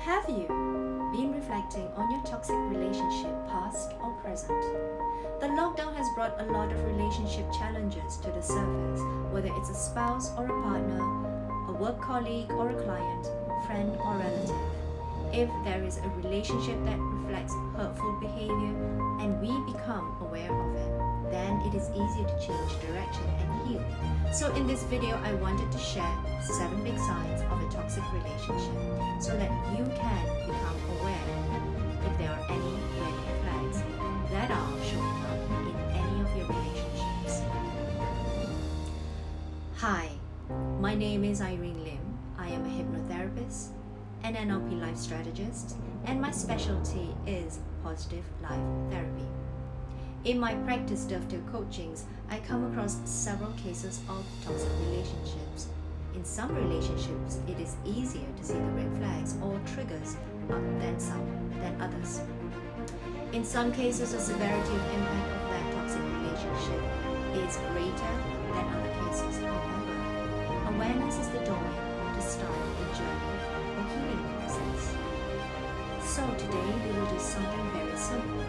Have you been reflecting on your toxic relationship, past or present? The lockdown has brought a lot of relationship challenges to the surface, whether it's a spouse or a partner, a work colleague or a client, friend or relative. If there is a relationship that reflects hurtful behavior and we become aware of it, then it is easier to change direction and heal. So in this video, I wanted to share 7 big signs of a toxic relationship so that you can become aware if there are any red flags that are showing up in any of your relationships. Hi, my name is Irene Lim. I am a hypnotherapist, an NLP life strategist, and my specialty is positive life therapy. In my practice dovetail coachings, I come across several cases of toxic relationships. In some relationships, it is easier to see the red flags or triggers than others. In some cases, the severity of impact of that toxic relationship is greater than other cases. However, awareness is the doorway to start a journey or healing process. So today we will do something very simple.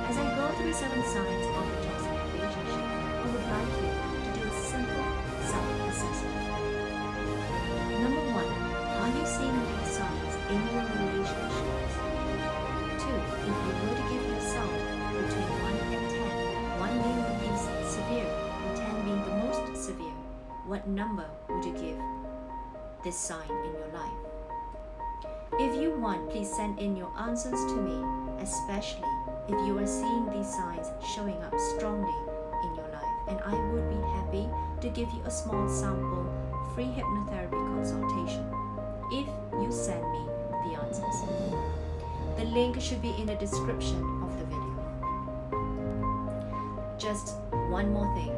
As I go through 7 signs of a toxic relationship, I would like you to do a simple self-assessment. Number 1, are you seeing these signs in your relationships? 2, if you were to give yourself between 1 and 10, 1 being the least severe and 10 being the most severe, what number would you give this sign in your life? If you want, please send in your answers to me, especially if you are seeing these signs showing up strongly in your life, and I would be happy to give you a small sample free hypnotherapy consultation if you send me the answers. The link should be in the description of the video. Just one more thing.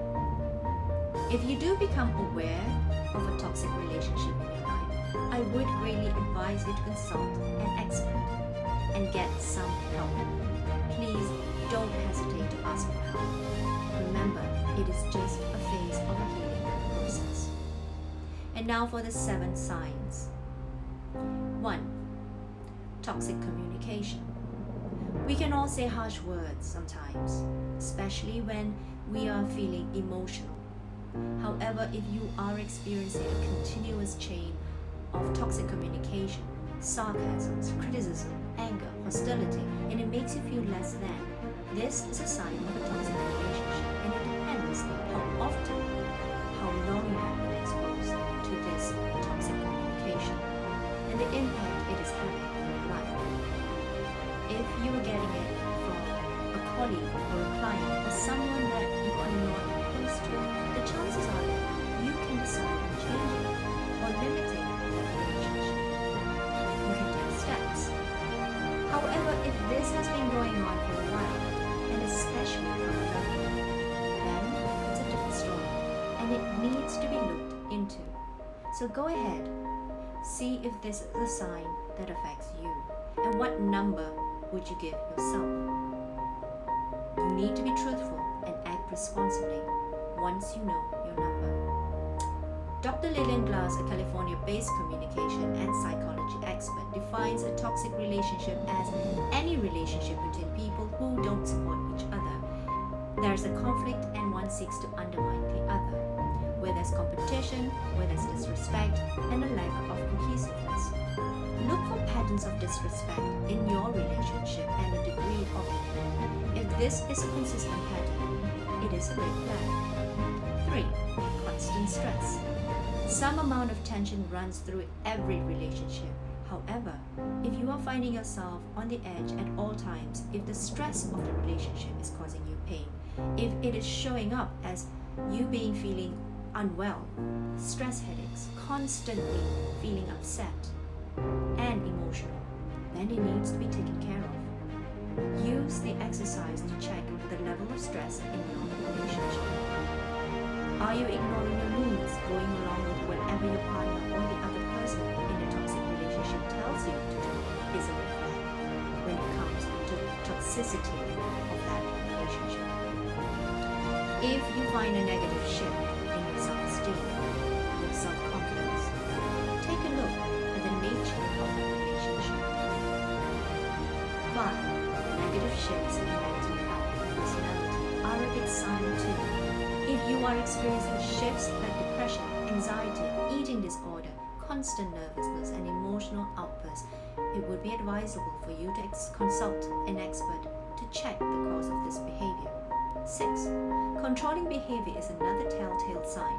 If you do become aware of a toxic relationship in your life, I would greatly advise you to consult an expert and get some help. Please don't hesitate to ask for help. Remember, it is just a phase of a healing process. And now for the 7 signs. 1. Toxic communication. We can all say harsh words sometimes, especially when we are feeling emotional. However, if you are experiencing a continuous chain of toxic communication, sarcasms, criticism, anger, hostility, and it makes you feel less than, this is a sign of a toxic relationship, and it depends how often, how long you have been exposed to this toxic communication and the impact it is having on your life. If you are getting it from a colleague or a client or someone that you are not close to, the chances are that you can decide on changing or limiting that relationship. You can take steps. However, if this has been going on for a while, and especially for a loved one, then it's a different story, and it needs to be looked into. So go ahead, see if this is a sign that affects you, and what number would you give yourself. You need to be truthful and act responsibly once you know your number. Dr. Lillian Glass, a California-based communication and psychology expert, defines a toxic relationship as any relationship between people who don't support each other. There's a conflict and one seeks to undermine the other, where there's competition, where there's disrespect, and a lack of cohesiveness. Look for patterns of disrespect in your relationship and the degree of it. If this is a consistent pattern, it is a red flag. 3. Constant stress. Some amount of tension runs through every relationship. However, if you are finding yourself on the edge at all times, if the stress of the relationship is causing you pain, if it is showing up as you feeling unwell, stress headaches, constantly feeling upset and emotional, then it needs to be taken care of. Use the exercise to check the level of stress in your relationship. Are you ignoring your needs, going along with whatever your partner or the other person in a toxic relationship tells you to do is a red flag when it comes to the toxicity of that relationship. If you find a negative shift in your self-esteem, your self-confidence, take a look at the nature of the relationship. 5. Negative shifts in mental health and personality are a big sign too. If you are experiencing shifts like depression, anxiety, eating disorder, constant nervousness, and emotional outbursts, it would be advisable for you to consult an expert to check the cause of this behavior. 6. Controlling behavior is another telltale sign.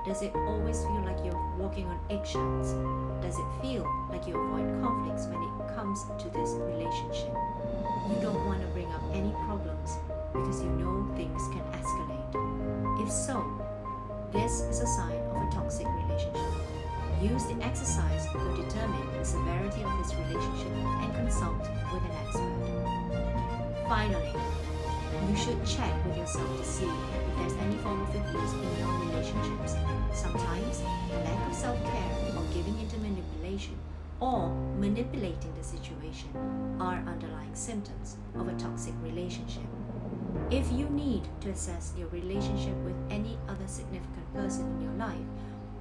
Does it always feel like you're walking on eggshells? Does it feel like you avoid conflicts when it comes to this relationship? You don't want to bring up any problems because you know things can escalate. If so, this is a sign of a toxic relationship. Use the exercise to determine the severity of this relationship and consult with an expert. Finally, you should check with yourself to see if there's any form of abuse in your relationships. Sometimes, lack of self-care or giving into manipulation or manipulating the situation are underlying symptoms of a toxic relationship. If you need to assess your relationship with any other significant person in your life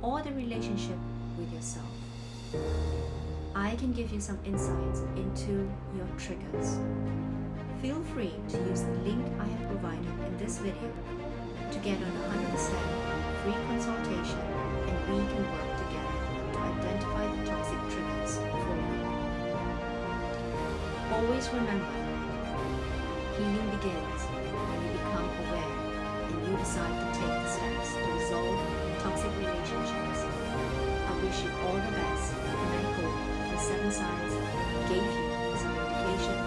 or the relationship with yourself, I can give you some insights into your triggers. Feel free to use the link I have provided in this video to get an 100% free consultation, and we can work together to identify the toxic triggers for you. Always remember, healing begins when you become aware and you decide to take the steps to resolve toxic relationships. I wish you all the best, and I hope the 7 signs gave you some indication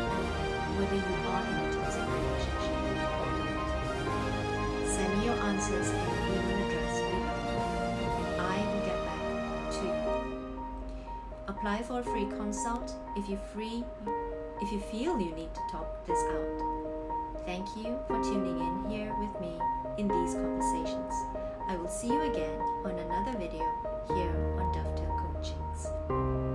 whether you are in a toxic relationship or not. Send me your answers in the email address below. I will get back to you. Apply for a free consult if you feel you need to talk this out. Thank you for tuning in here with me in these conversations. I will see you again on another video here on Dovetail Coachings.